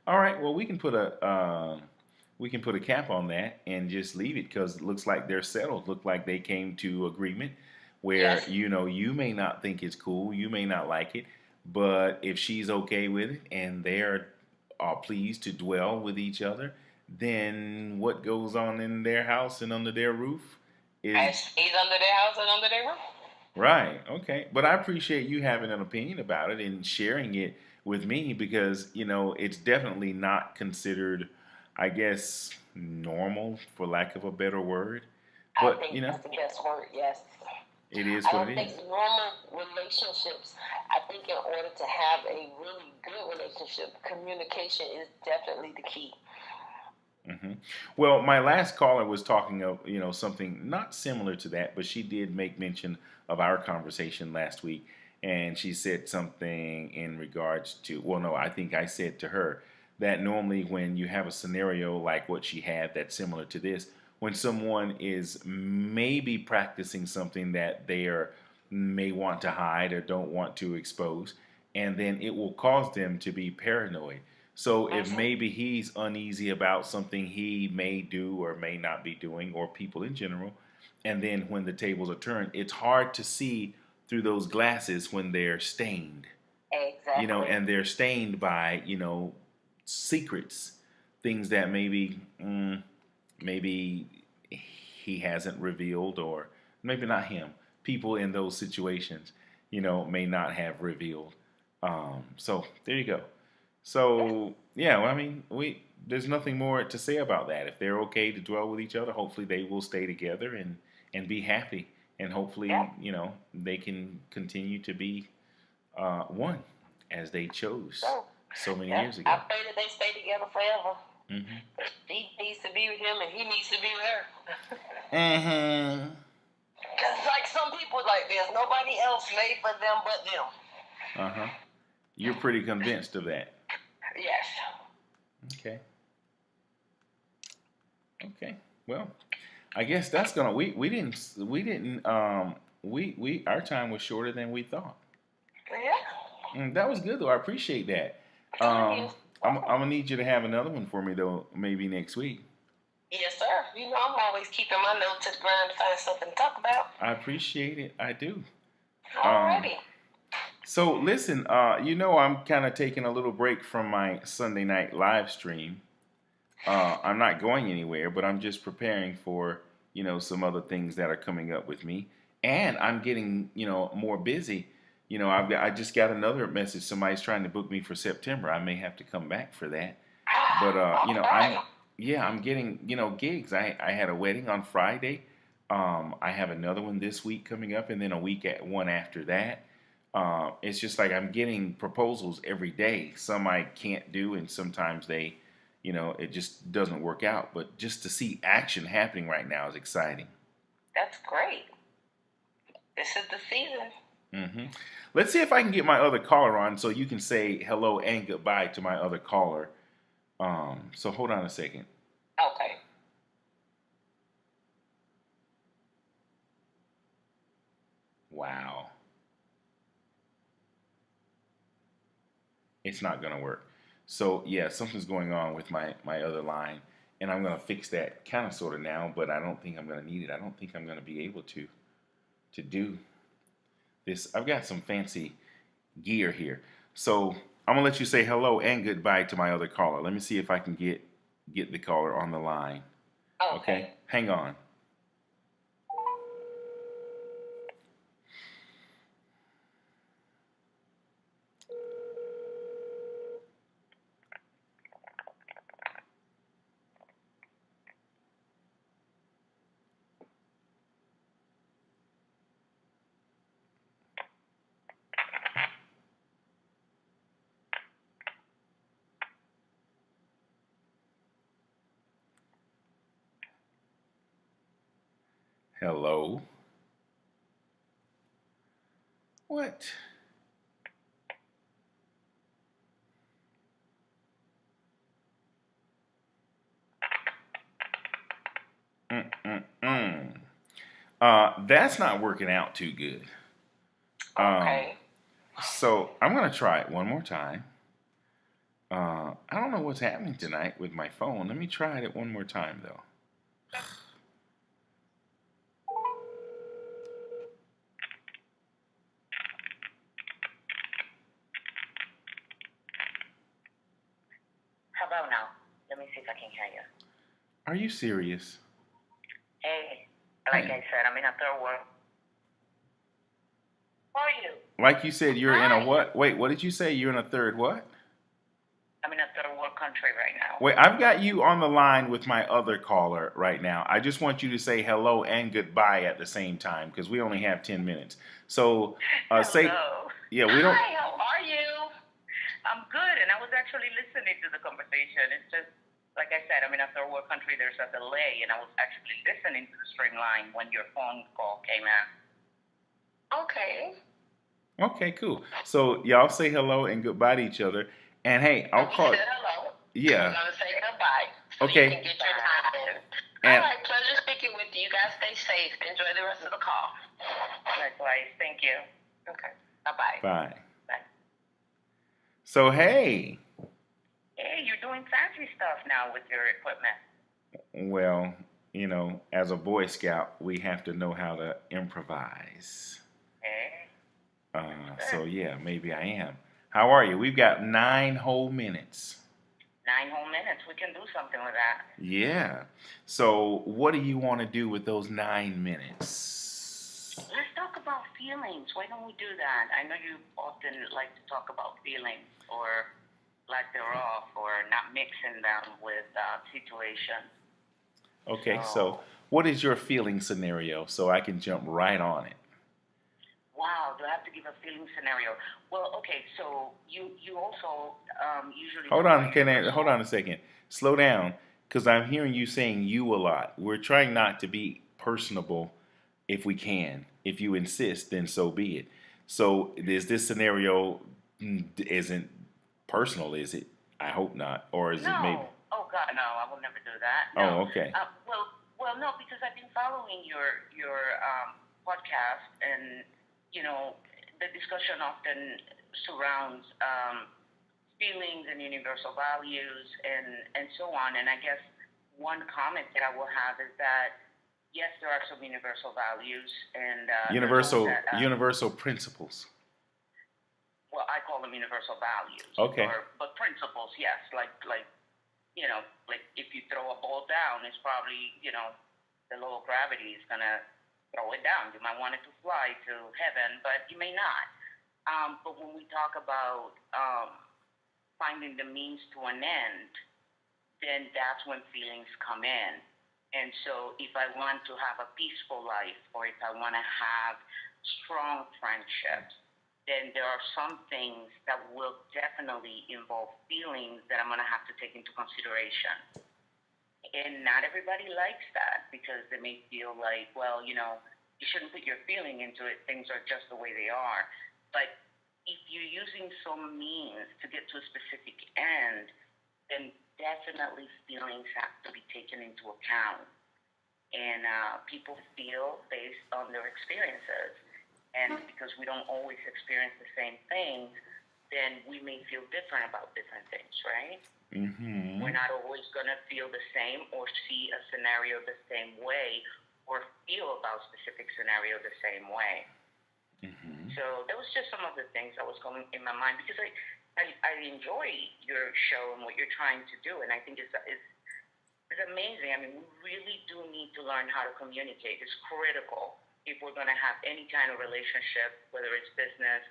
All right. Well, we can put a cap on that and just leave it because it looks like they're settled. Look like they came to agreement where Yes. you may not think it's cool, you may not like it, but if she's okay with it and they're pleased to dwell with each other, then what goes on in their house and under their roof And is stays under their house and under their roof. right. Okay. But I appreciate you having an opinion about it and sharing it with me because, it's definitely not considered, I guess, normal for lack of a better word. I But, think that's the best word, yes. it is I what don't it think is. normal relationships, I think in order to have a really good relationship, communication is definitely the key. Hmm. Well, my last caller was talking of, something not similar to that, but she did make mention of our conversation last week. And she said something in regards to, well, no, I think I said to her that normally when you have a scenario like what she had that's similar to this, when someone is maybe practicing something that they are may want to hide or don't want to expose, and then it will cause them to be paranoid. So if maybe he's uneasy about something he may do or may not be doing, or people in general, and then when the tables are turned, it's hard to see through those glasses when they're stained, Exactly. and they're stained by, secrets, things that maybe he hasn't revealed, or maybe not him. People in those situations, may not have revealed. So there you go. So yeah, well, I mean, there's nothing more to say about that. If they're okay to dwell with each other, hopefully they will stay together and be happy, and hopefully they can continue to be one as they chose so many years ago. I pray that they stay together forever. Mm-hmm. She needs to be with him and he needs to be with her. Mm-hmm. Because like some people, like there's nobody else made for them but them. Uh-huh. You're pretty convinced of that. Yes. Okay. Okay. Well, I guess that's gonna. We our time was shorter than we thought. Yeah. That was good though. I appreciate that. Thank you. I'm gonna need you to have another one for me though, maybe next week. Yes, sir. You know I'm always keeping my nose to the ground to find something to talk about. I appreciate it. I do. Alrighty. So listen, I'm kind of taking a little break from my Sunday night live stream. I'm not going anywhere, but I'm just preparing for, some other things that are coming up with me. And I'm getting, more busy. I just got another message. Somebody's trying to book me for September. I may have to come back for that. But, I'm getting, gigs. I had a wedding on Friday. I have another one this week coming up, and then one after that. It's just like I'm getting proposals every day. Some I can't do, and sometimes they, it just doesn't work out. But just to see action happening right now is exciting. That's great. This is the season. Mm-hmm. Let's see if I can get my other caller on so you can say hello and goodbye to my other caller. So hold on a second. Okay. Wow. It's not going to work. So yeah, something's going on with my other line, and I'm going to fix that kind of sort of now, but I don't think I'm going to need it. I don't think I'm going to be able to do this. I've got some fancy gear here. So I'm going to let you say hello and goodbye to my other caller. Let me see if I can get the caller on the line. Okay? Hang on. Hello. What? Mm-mm-mm. That's not working out too good. Um, Okay. so I'm gonna try it one more time. I don't know what's happening tonight with my phone. Let me try it one more time though. How about now? Let me see if I can hear you. Are you serious? Hey, like Hey, I said, I'm in a third world. How are you? like you said, you're in a Hi. what? Wait, what did you say? You're in a third what? I'm in a third world country right now. Wait, I've got you on the line with my other caller right now. I just want you to say hello and goodbye at the same time because we only have 10 minutes. So say, Hello. yeah, we don't. Hi, how are you? I'm good, and I was actually listening to the conversation. It's just, like I said, I'm in a third world country. There's a delay, and I was actually listening to the string line when your phone call came in. Okay. Okay, cool. So y'all say hello and goodbye to each other. And hey, I'll We call. said hello. Yeah. We're going to say goodbye so you can Okay. get your time in. And All right, pleasure speaking with you. You guys stay safe. Enjoy the rest of the call. Likewise. Thank you. Okay. Bye-bye. bye. Bye. So hey, Hey, you're doing fancy stuff now with your equipment. well, as a Boy Scout, we have to know how to improvise. Hey. So yeah, maybe I am. How are you? We've got 9 whole minutes. 9 whole minutes. We can do something with that. Yeah. So what do you want to do with those 9 minutes? Let's talk about feelings. Why don't we do that? I know you often like to talk about feelings or lack thereof or not mixing them with situations. Okay, So, so what is your feeling scenario so I can jump right on it? wow, do I have to give a feeling scenario? Well, okay, so you also usually Hold talk on, about hold universal. on a second. Slow down, because I'm hearing you saying you a lot. We're trying not to be personable if we can. If you insist, then so be it. So is this scenario isn't personal, is it? I hope not. Or is it maybe? No. Oh God, no! I will never do that. No. Oh, okay. No, because I've been following your podcast, and the discussion often surrounds feelings and universal values and so on. And I guess one comment that I will have is that yes, there are some universal values, and there are those Universal that universal principles. well, I call them universal values, Okay. but principles, yes, like if you throw a ball down, it's probably, the law of gravity is going to throw it down. You might want it to fly to heaven, but you may not. But when we talk about finding the means to an end, then that's when feelings come in. And so if I want to have a peaceful life or if I want to have strong friendships, then there are some things that will definitely involve feelings that I'm going to have to take into consideration. And not everybody likes that because they may feel like, well, you shouldn't put your feeling into it. Things are just the way they are. But if you're using some means to get to a specific end, then definitely feelings have to be taken into account. And people feel based on their experiences. And because we don't always experience the same things, then we may feel different about different things, right? Mm-hmm. We're not always going to feel the same or see a scenario the same way or feel about specific scenario the same way. Mm-hmm. So that was just some of the things that was going in my mind because I enjoy your show and what you're trying to do, and I think it's amazing. I mean, we really do need to learn how to communicate. It's critical if we're going to have any kind of relationship, whether it's business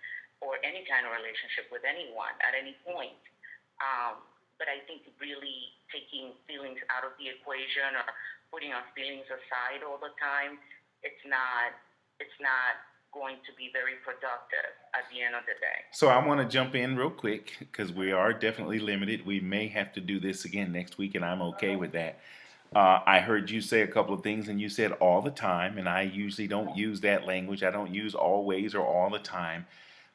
or any kind of relationship with anyone at any point. But I think really taking feelings out of the equation or putting our feelings aside all the time, it's not going to be very productive at the end of the day. So I want to jump in real quick because we are definitely limited. We may have to do this again next week, and I'm okay with that. I heard you say a couple of things, and you said all the time, and I usually don't use that language. I don't use always or all the time.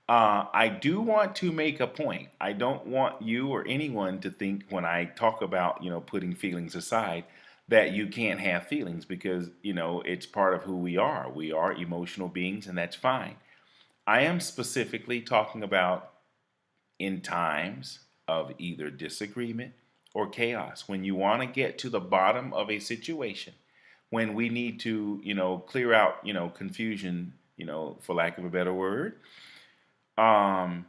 I do want to make a point. I don't want you or anyone to think when I talk about, putting feelings aside, that you can't have feelings because, it's part of who we are. We are emotional beings, and that's fine. I am specifically talking about in times of either disagreement or chaos, when you want to get to the bottom of a situation, when we need to, clear out, confusion, for lack of a better word, um,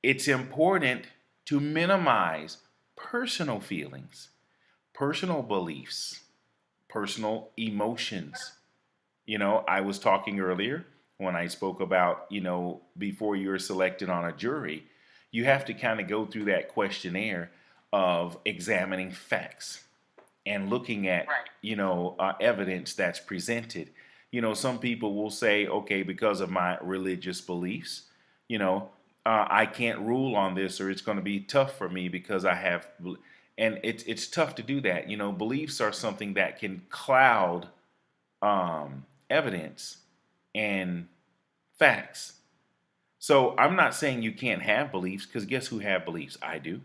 it's important to minimize personal feelings, personal beliefs, personal emotions. I was talking earlier when I spoke about, before you're selected on a jury, you have to kind of go through that questionnaire of examining facts and looking at, Right. evidence that's presented. Some people will say, okay, because of my religious beliefs, I can't rule on this, or it's going to be tough for me because I have, and it's tough to do that. Beliefs are something that can cloud evidence and facts. So I'm not saying you can't have beliefs, because guess who have beliefs? I do.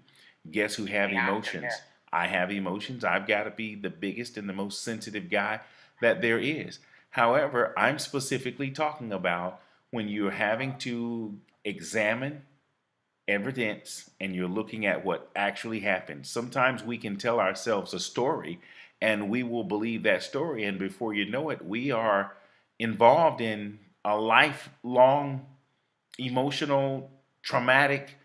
Guess who have Yeah, emotions? yeah. I have emotions. I've got to be the biggest and the most sensitive guy that there is. However, I'm specifically talking about when you're having to examine evidence and you're looking at what actually happened. Sometimes we can tell ourselves a story and we will believe that story, and before you know it, we are involved in a lifelong emotional traumatic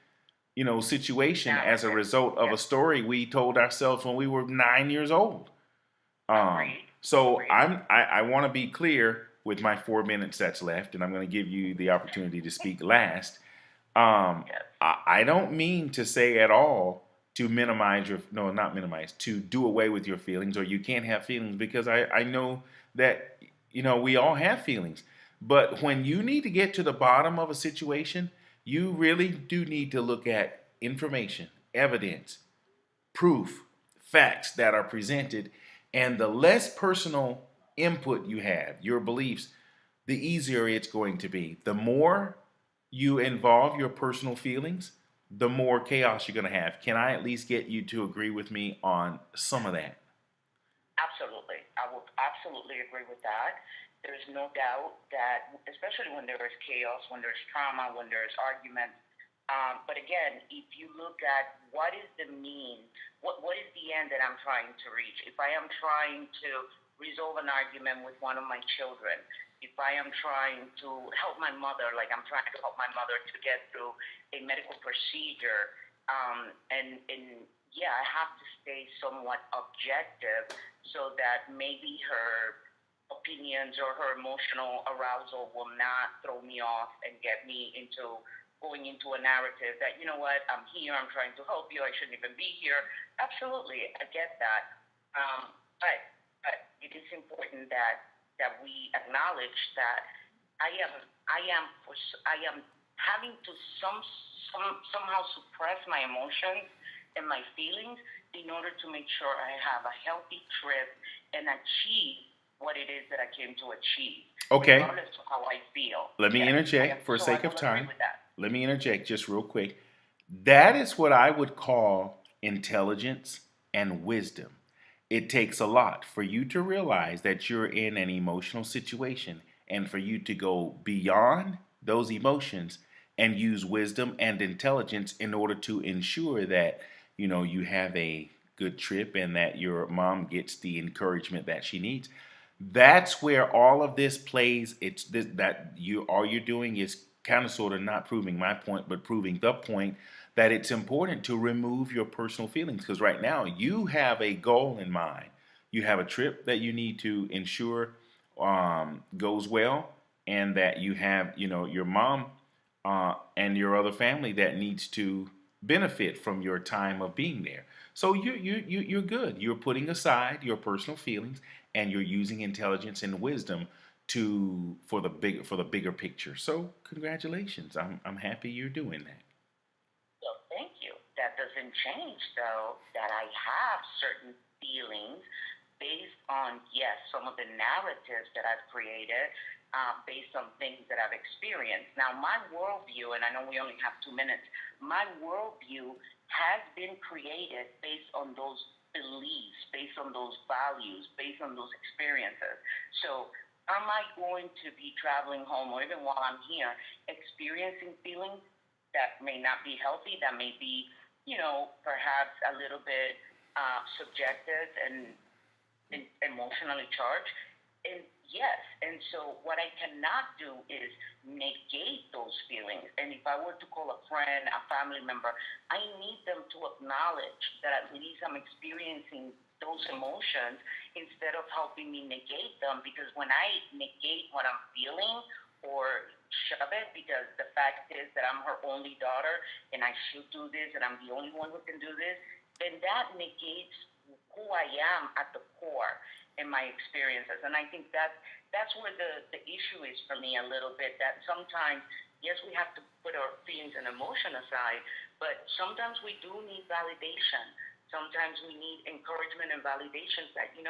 situation as a result of a story we told ourselves when we were 9 years old. Agreed. So Agreed. I want to be clear with my 4 minutes that's left, and I'm going to give you the opportunity to speak last. Yes. I don't mean to say at all to minimize your, no, not minimize, to do away with your feelings, or you can't have feelings, because I know that, we all have feelings. But when you need to get to the bottom of a situation, you really do need to look at information, evidence, proof, facts that are presented, and the less personal input you have, your beliefs, the easier it's going to be. The more you involve your personal feelings, the more chaos you're going to have. Can I at least get you to agree with me on some of that? Absolutely. I will absolutely agree with that. There's no doubt that, especially when there is chaos, when there's trauma, when there's arguments. But again, if you look at what is the mean, what is the end that I'm trying to reach? If I am trying to resolve an argument with one of my children, if I am trying to help my mother, like I'm trying to help my mother to get through a medical procedure, and yeah, I have to stay somewhat objective so that maybe her opinions or her emotional arousal will not throw me off and get me into going into a narrative that, you know what, I'm here, I'm trying to help you, I shouldn't even be here. Absolutely, I get that. But it is important that we acknowledge that I am having to somehow suppress my emotions and my feelings in order to make sure I have a healthy trip and achieve what it is that I came to achieve, Okay. regardless of how I feel. Let me interject for So sake I of will agree time. with that. Let me interject just real quick. That is what I would call intelligence and wisdom. It takes a lot for you to realize that you're in an emotional situation, and for you to go beyond those emotions and use wisdom and intelligence in order to ensure that you have a good trip and that your mom gets the encouragement that she needs. That's where all of this plays. It's this, that you all you're doing is kind of sort of not proving my point, but proving the point that it's important to remove your personal feelings, because right now you have a goal in mind. You have a trip that you need to ensure goes well, and that you have your mom and your other family that needs to benefit from your time of being there. So you're good. You're putting aside your personal feelings, and you're using intelligence and wisdom to for the bigger picture. So congratulations. I'm happy you're doing that. So thank you. That doesn't change, though, that I have certain feelings based on, yes, some of the narratives that I've created, based on things that I've experienced. Now, my worldview, and I know we only have 2 minutes, my worldview has been created based on those beliefs, based on those values, based on those experiences. So am I going to be traveling home, or even while I'm here, experiencing feelings that may not be healthy, that may be, perhaps a little bit subjective and emotionally charged? And yes, and so what I cannot do is negate those feelings. And if I were to call a friend, a family member, I need them to acknowledge that at least I'm experiencing those emotions instead of helping me negate them. Because when I negate what I'm feeling or shove it, because the fact is that I'm her only daughter and I should do this and I'm the only one who can do this, then that negates who I am at the core in my experiences. And I think that's where the issue is for me a little bit, that sometimes, yes, we have to put our feelings and emotion aside, but sometimes we do need validation. Sometimes we need encouragement and validation that, you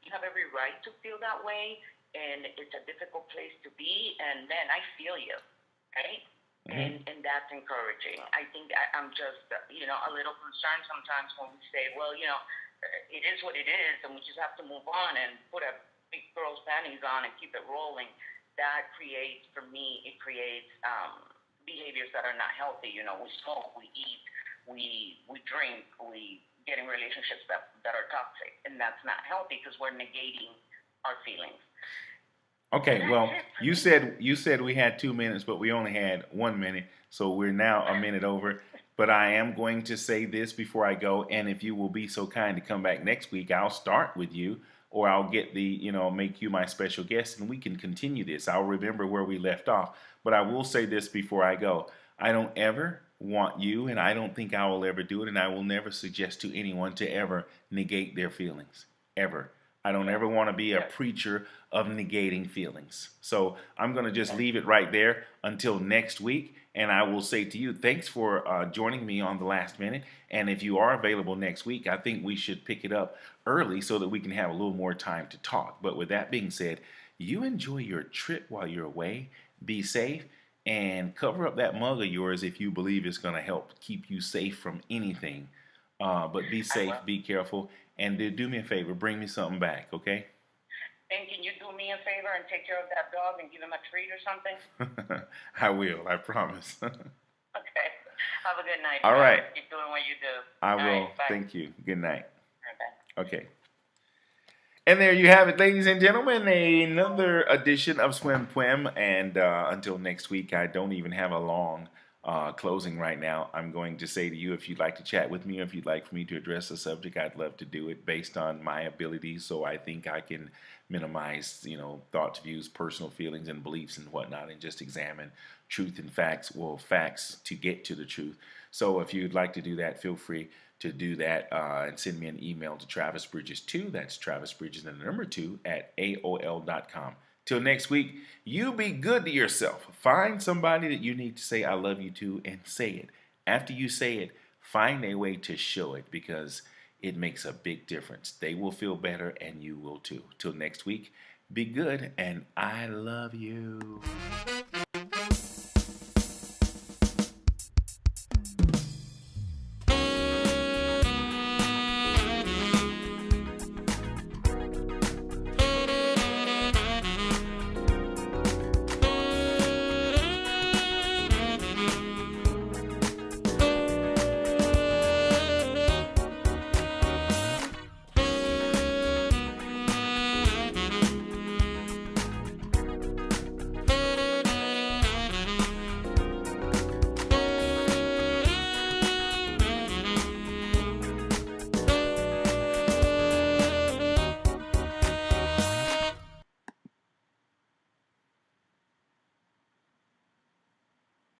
have every right to feel that way, and it's a difficult place to be, and man, I feel you, right? Mm-hmm. And that's encouraging. I think I'm just, a little concerned sometimes when we say, well, it is what it is, and we just have to move on and put a big girl's panties on and keep it rolling. That creates, for me, behaviors that are not healthy. We smoke, we eat, we drink, we get in relationships that are toxic, and that's not healthy because we're negating our feelings. Okay, well, you said we had 2 minutes, but we only had 1 minute, so we're now a minute over. But I am going to say this before I go, and if you will be so kind to come back next week, I'll start with you, or I'll get make you my special guest, and we can continue this. I'll remember where we left off. But I will say this before I go. I don't ever want you, and I don't think I will ever do it, and I will never suggest to anyone to ever negate their feelings, ever. I don't ever want to be a preacher of negating feelings. So I'm going to just leave it right there until next week. And I will say to you, thanks for joining me on the last minute. And if you are available next week, I think we should pick it up early so that we can have a little more time to talk. But with that being said, you enjoy your trip while you're away. Be safe and cover up that mug of yours if you believe it's going to help keep you safe from anything. But be safe, be careful, and do me a favor, bring me something back, okay? And can you do me a favor and take care of that dog and give him a treat or something? I will, I promise. Okay. Have a good night. All right. Keep doing what you do. I will. Right, thank you. Good night. Okay. Okay. And there you have it, ladies and gentlemen, another edition of Swym Pwym. And until next week, I don't even have a long closing right now. I'm going to say to you, if you'd like to chat with me, or if you'd like for me to address a subject, I'd love to do it based on my abilities. So I think I can minimize, thoughts, views, personal feelings, and beliefs and whatnot, and just examine truth and facts, facts to get to the truth. So if you'd like to do that, feel free to do that and send me an email to TravisBridges2, that's TravisBridges and the number 2 at AOL.com. Till next week, you be good to yourself. Find somebody that you need to say I love you to and say it. After you say it, find a way to show it because it makes a big difference. They will feel better and you will too. Till next week, be good and I love you.